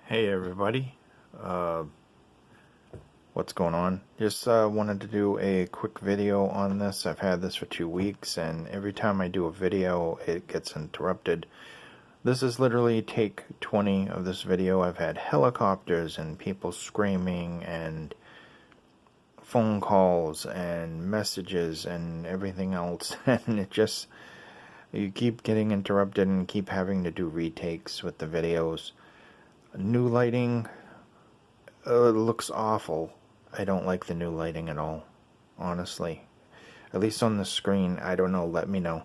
Hey everybody, uh, what's going on? Just wanted to do a quick video on this. I've had this for 2 weeks and every time I do a video it gets interrupted. This is literally take 20 of this video. I've had helicopters and people screaming and phone calls and messages and everything else and you keep getting interrupted and keep having to do retakes with the videos. New lighting looks awful. I don't like the new lighting at all, honestly. At least on the screen, I don't know, let me know.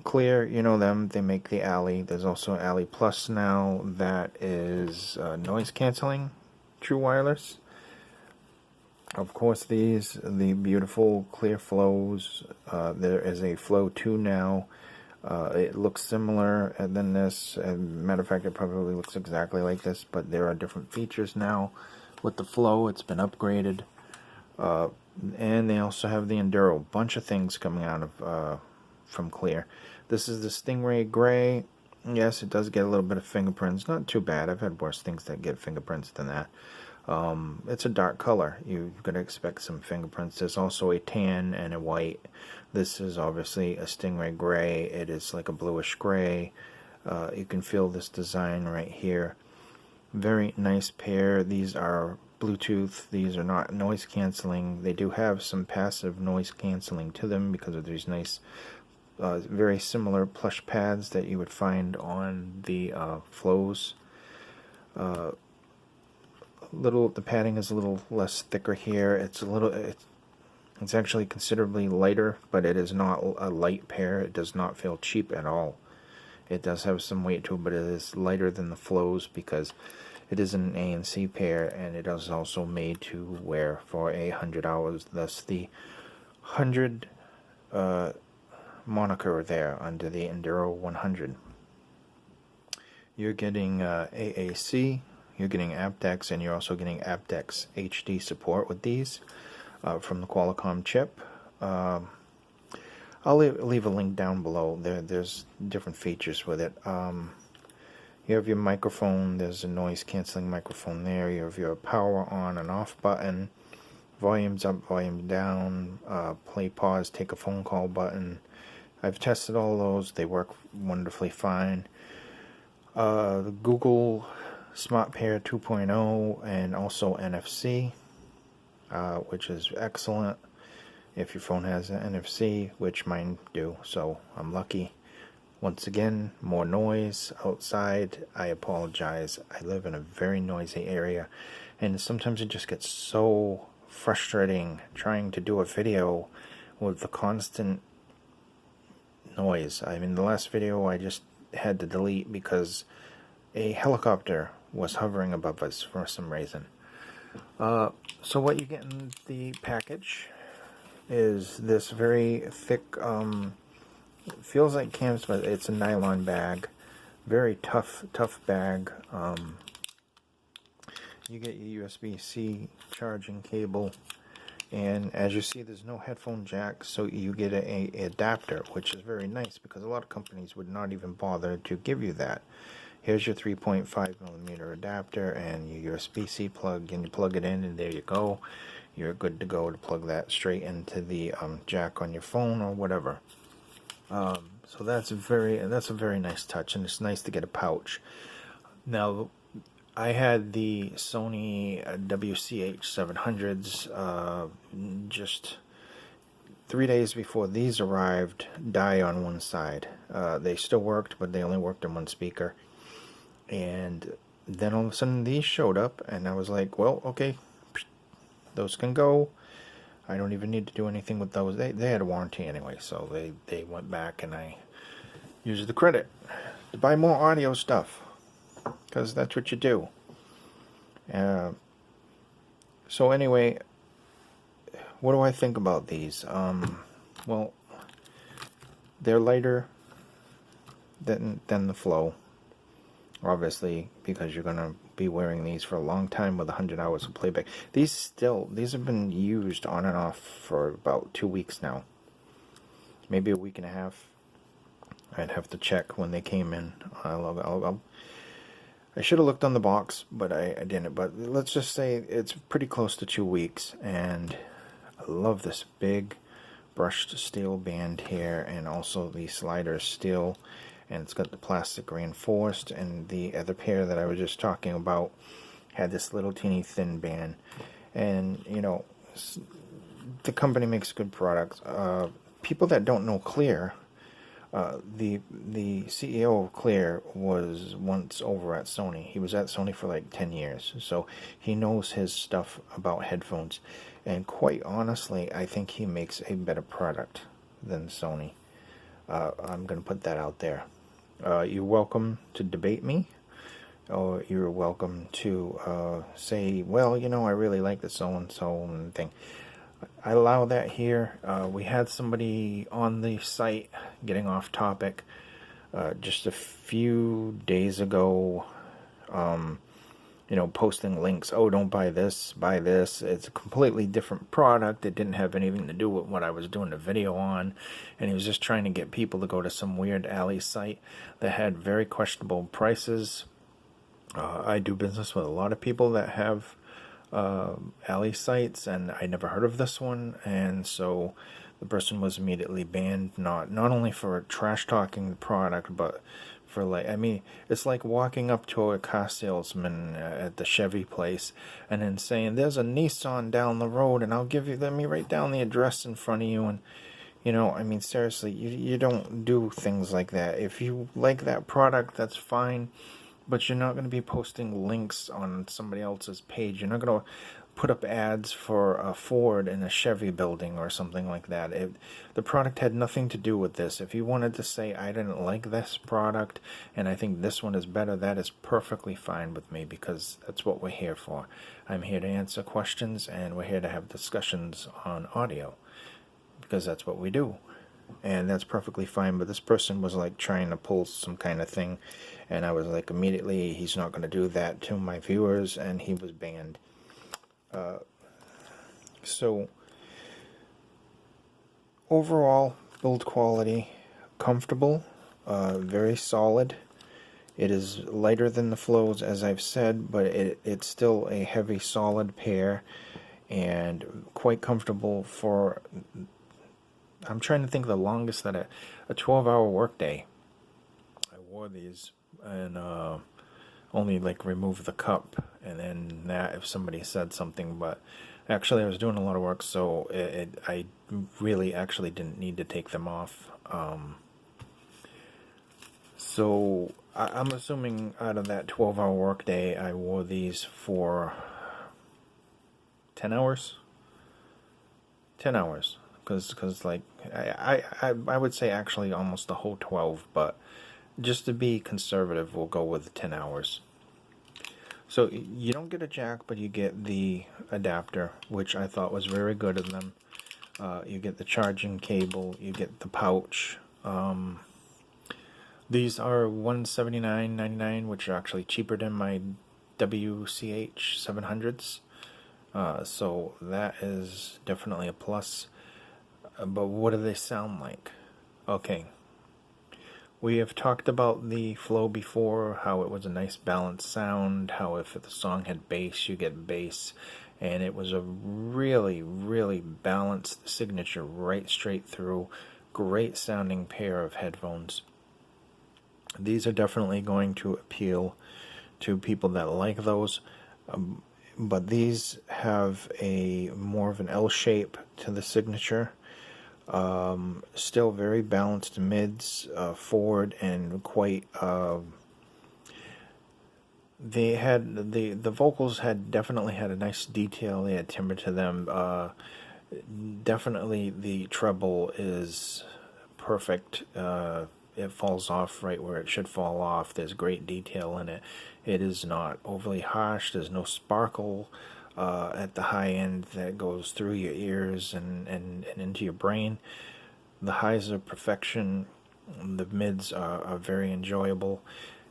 Cleer, you know them, they make the Alley. There's also Alley Plus now that is noise canceling, true wireless. Of course, the beautiful Cleer Flows. There is a Flow 2 now. It looks similar than this. As a matter of fact, it probably looks exactly like this, but there are different features now. With the Flow, it's been upgraded. And they also have the Enduro. Bunch of things coming out of from Cleer. This is the Stingray Gray. Yes, it does get a little bit of fingerprints. Not too bad. I've had worse things that get fingerprints than that. It's a dark color. You're going to expect some fingerprints. There's also a tan and a white. This is obviously a Stingray Gray. It is like a bluish gray. You can feel this design right here. Very nice pair. These are Bluetooth. These are not noise canceling. They do have some passive noise canceling to them because of these nice, very similar plush pads that you would find on the Flows. The padding is a little less thicker here. It's actually considerably lighter, but it is not a light pair. It does not feel cheap at all. It does have some weight to it, but it is lighter than the Flows because it is an ANC pair, and it is also made to wear for 100 hours. Thus the 100 moniker there under the Enduro 100. You're getting AAC. You're getting aptX, and you're also getting aptX HD support with these from the Qualcomm chip. I'll leave a link down below. There's different features with it. You have your microphone. There's a noise canceling microphone there. You have your power on and off button, volumes up, volume down, play, pause, take a phone call button. I've tested all those. They work wonderfully fine. The Google Smart Pair 2.0 and also NFC, which is excellent if your phone has an NFC, which mine do, so I'm lucky. Once again, more noise outside. I apologize. I live in a very noisy area, and sometimes it just gets so frustrating trying to do a video with the constant noise. I mean, the last video I just had to delete because a helicopter was hovering above us for some reason. So what you get in the package is this very thick, feels like canvas, but it's a nylon bag. Very tough bag. You get your USB-C charging cable, and as you see, there's no headphone jack, so you get a adapter, which is very nice because a lot of companies would not even bother to give you that. Here's your 3.5mm adapter and your USB-C plug, and you plug it in, and there you go. You're good to go to plug that straight into the jack on your phone or whatever. So that's a very nice touch, and it's nice to get a pouch. Now, I had the Sony WCH 700s just 3 days before these arrived, die on one side. They still worked, but they only worked on one speaker. And then all of a sudden these showed up, and I was like, well, okay, those can go. I don't even need to do anything with those. They had a warranty anyway, so they went back, and I used the credit to buy more audio stuff, because that's what you do. So anyway, what do I think about these? Well, they're lighter than the Flow, obviously, because you're gonna be wearing these for a long time with 100 hours of playback. These have been used on and off for about 2 weeks now, maybe a week and a half. I'd have to check when they came in. I should have looked on the box, but I didn't. But let's just say it's pretty close to 2 weeks, and I love this big brushed steel band here, and also the slider steel, and it's got the plastic reinforced, and the other pair that I was just talking about had this little teeny thin band. And you know, the company makes good products. People that don't know Cleer, the CEO of Cleer was once over at Sony. He was at Sony for like 10 years, so he knows his stuff about headphones. And quite honestly, I think he makes a better product than Sony. I'm going to put that out there. You're welcome to debate me, or you're welcome to say, well, you know, I really like the so-and-so thing. I allow that here. We had somebody on the site, getting off topic, just a few days ago, you know, posting links. Oh, don't buy this, buy this. It's a completely different product. It didn't have anything to do with what I was doing a video on. And he was just trying to get people to go to some weird alley site that had very questionable prices. I do business with a lot of people that have alley sites, and I never heard of this one, and so the person was immediately banned, not only for trash talking the product, but for, like, I mean, it's like walking up to a car salesman at the Chevy place and then saying, there's a Nissan down the road, and let me write down the address in front of you. And you know, I mean, seriously, you don't do things like that. If you like that product, that's fine, but you're not going to be posting links on somebody else's page. You're not going to put up ads for a Ford in a Chevy building or something like that. The product had nothing to do with this. If you wanted to say, I didn't like this product and I think this one is better, that is perfectly fine with me, because that's what we're here for. I'm here to answer questions, and we're here to have discussions on audio, because that's what we do. And that's perfectly fine. But this person was like trying to pull some kind of thing, and I was like, immediately, he's not going to do that to my viewers, and he was banned. So overall, build quality, comfortable, very solid. It is lighter than the Flows, as I've said, but it's still a heavy, solid pair, and quite comfortable for, I'm trying to think of the longest that a 12-hour workday. I wore these and only like remove the cup, and then that if somebody said something. But actually I was doing a lot of work, so I really actually didn't need to take them off. So I'm assuming out of that 12-hour workday, I wore these for 10 hours. 10 hours. Because like, I would say actually almost the whole 12, but just to be conservative, we'll go with 10 hours. So you don't get a jack, but you get the adapter, which I thought was very good of them. You get the charging cable, you get the pouch. These are $179.99, which are actually cheaper than my WCH 700s. So that is definitely a plus. But what do they sound like? Okay. We have talked about the Flow before, how it was a nice balanced sound, how if the song had bass, you get bass, and it was a really, really balanced signature right straight through. Great sounding pair of headphones. These are definitely going to appeal to people that like those, but these have a more of an L shape to the signature. Still very balanced mids, forward, and quite they had the vocals had definitely had a nice detail. They had timbre to them. Definitely the treble is perfect. It falls off right where it should fall off. There's great detail in it. It is not overly harsh. There's no sparkle at the high end that goes through your ears and into your brain. The highs are perfection. The mids are very enjoyable.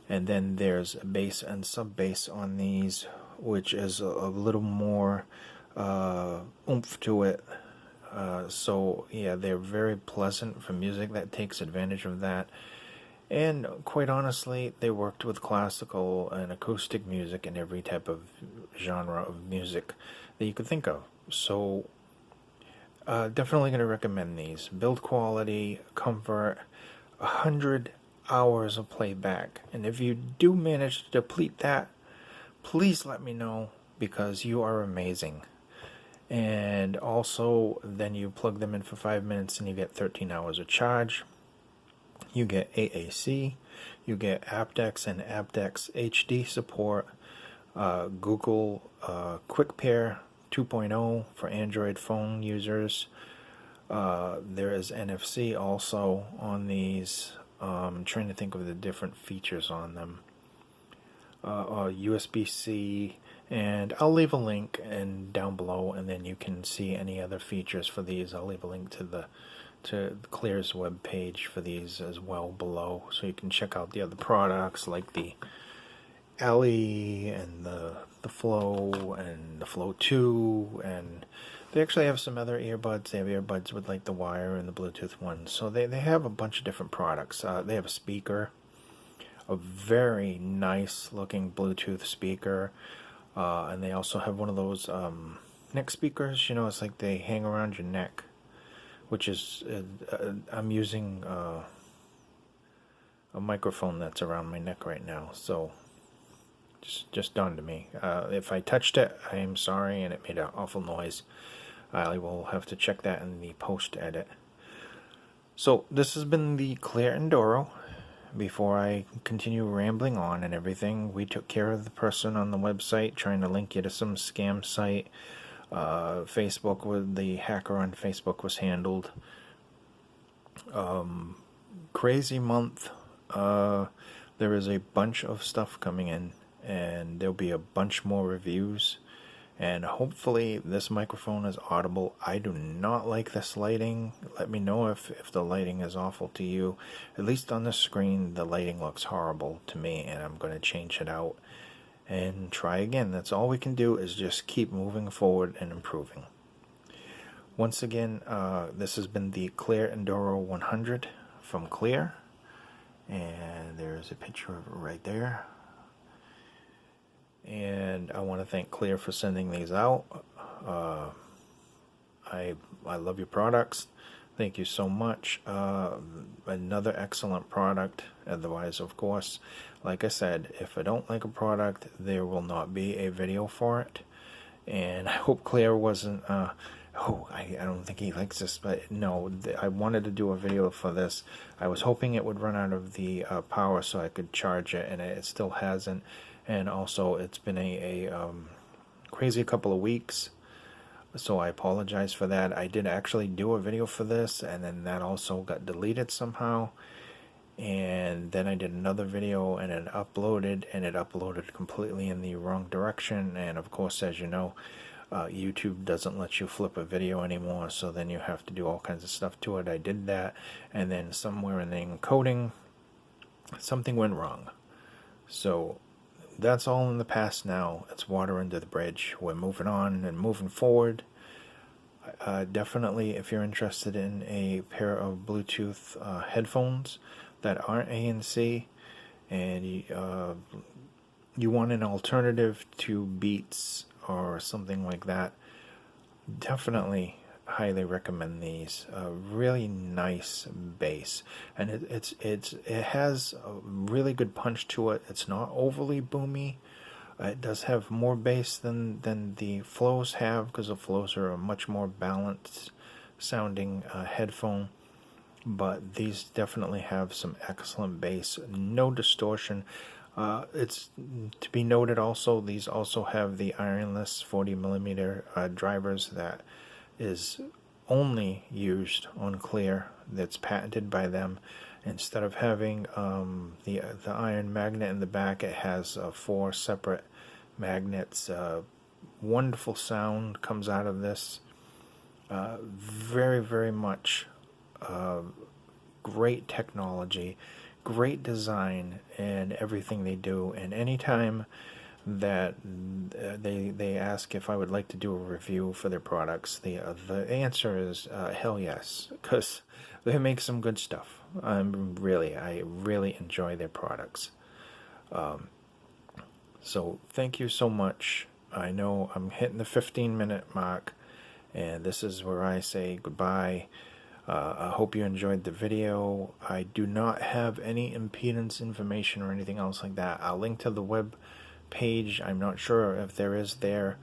And then there's bass and sub bass on these, which is a little more oomph to it. So yeah, they're very pleasant for music that takes advantage of that. And quite honestly, they worked with classical and acoustic music and every type of genre of music that you could think of. So, definitely going to recommend these. Build quality, comfort, 100 hours of playback. And if you do manage to deplete that, please let me know because you are amazing. And also, then you plug them in for 5 minutes and you get 13 hours of charge. You get AAC, you get aptX and aptX HD support, Google Quick Pair 2.0 for Android phone users. There is NFC also on these. I'm trying to think of the different features on them. USB-C, and I'll leave a link down below, and then you can see any other features for these. I'll leave a link to Cleer's web page for these as well below, so you can check out the other products like the Ellie and the Flow and the Flow 2, and they actually have some other earbuds. They have earbuds with like the wire and the Bluetooth ones, so they have a bunch of different products. They have a speaker, a very nice looking Bluetooth speaker, and they also have one of those neck speakers. You know, it's like they hang around your neck, which is I'm using a microphone that's around my neck right now, so just dawned to me. If I touched it, I am sorry, and it made an awful noise. I will have to check that in the post edit. So this has been the Cleer Enduro. Before I continue rambling on and everything, we took care of the person on the website trying to link you to some scam site. Facebook, with the hacker on Facebook, was handled. Crazy month. There is a bunch of stuff coming in, and there'll be a bunch more reviews. And hopefully this microphone is audible. I do not like this lighting. Let me know if the lighting is awful to you. At least on the screen, the lighting looks horrible to me, and I'm going to change it out and try again. That's all we can do, is just keep moving forward and improving. Once again, this has been the Cleer Enduro 100 from Cleer. And there's a picture of it right there. And I want to thank Cleer for sending these out. I love your products. Thank you so much. Another excellent product. Otherwise, of course, like I said, if I don't like a product, there will not be a video for it. And I hope Cleer wasn't... I don't think he likes this, but no, I wanted to do a video for this. I was hoping it would run out of the power so I could charge it, and it still hasn't. And also, it's been a crazy couple of weeks, so I apologize for that. I did actually do a video for this, and then that also got deleted somehow. And then I did another video, and it uploaded completely in the wrong direction. And of course, as you know, YouTube doesn't let you flip a video anymore, so then you have to do all kinds of stuff to it. I did that, and then somewhere in the encoding, something went wrong. So that's all in the past now. It's water under the bridge. We're moving on and moving forward. Definitely, if you're interested in a pair of Bluetooth headphones that aren't ANC, and you want an alternative to Beats or something like that, definitely highly recommend these. Really nice bass, and it has a really good punch to it. It's not overly boomy. It does have more bass than the Flows have, because the Flows are a much more balanced sounding headphone. But these definitely have some excellent bass, no distortion. It's to be noted also, these also have the ironless 40mm drivers that is only used on Cleer, that's patented by them. Instead of having the iron magnet in the back, it has 4 separate magnets. Wonderful sound comes out of this. Very, very much great technology, great design, and everything they do. And anytime that they ask if I would like to do a review for their products. The answer is hell yes, because they make some good stuff. I really enjoy their products. So thank you so much. I know I'm hitting the 15-minute mark, and this is where I say goodbye. I hope you enjoyed the video. I do not have any impedance information or anything else like that. I'll link to the web page. I'm not sure if there is there,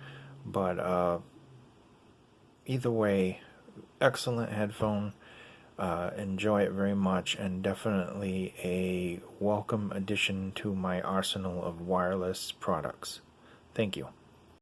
but either way, excellent headphone. Enjoy it very much, and definitely a welcome addition to my arsenal of wireless products. Thank you.